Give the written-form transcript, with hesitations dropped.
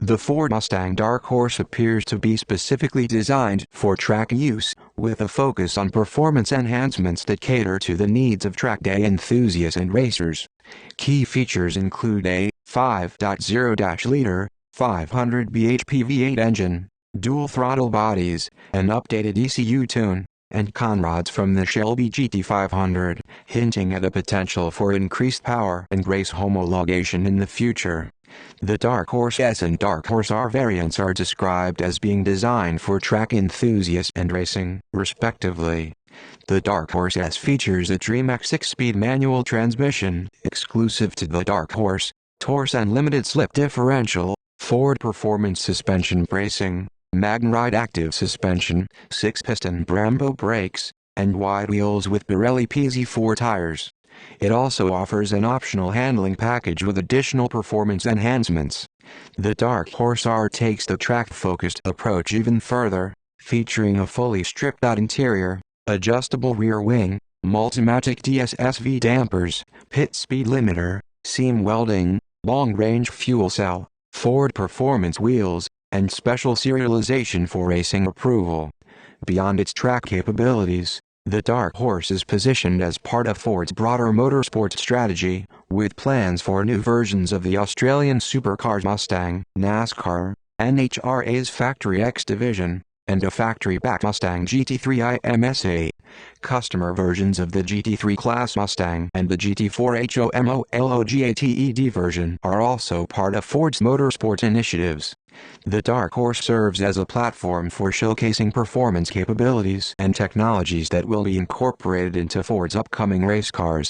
The Ford Mustang Dark Horse appears to be specifically designed for track use, with a focus on performance enhancements that cater to the needs of track day enthusiasts and racers. Key features include a 5.0-liter, 500 bhp V8 engine, dual throttle bodies, an updated ECU tune, and conrods from the Shelby GT500, hinting at a potential for increased power and race homologation in the future. The Dark Horse S and Dark Horse R variants are described as being designed for track enthusiasts and racing, respectively. The Dark Horse S features a DreamX 6-speed manual transmission, exclusive to the Dark Horse, Taurus and limited slip differential, Ford Performance suspension bracing, MagneRide active suspension, 6-piston Brembo brakes, and wide wheels with Pirelli PZ4 tires. It also offers an optional handling package with additional performance enhancements. The Dark Horse R takes the track-focused approach even further, featuring a fully stripped-out interior, adjustable rear wing, Multimatic DSSV dampers, pit speed limiter, seam welding, long-range fuel cell, Ford Performance wheels, and special serialization for racing approval. Beyond its track capabilities, the Dark Horse is positioned as part of Ford's broader motorsports strategy, with plans for new versions of the Australian supercars Mustang, NASCAR, NHRA's Factory X division, and a factory-backed Mustang GT3 IMSA. Customer versions of the GT3 class Mustang and the GT4 HOMOLOGATED version are also part of Ford's motorsports initiatives. The Dark Horse serves as a platform for showcasing performance capabilities and technologies that will be incorporated into Ford's upcoming race cars.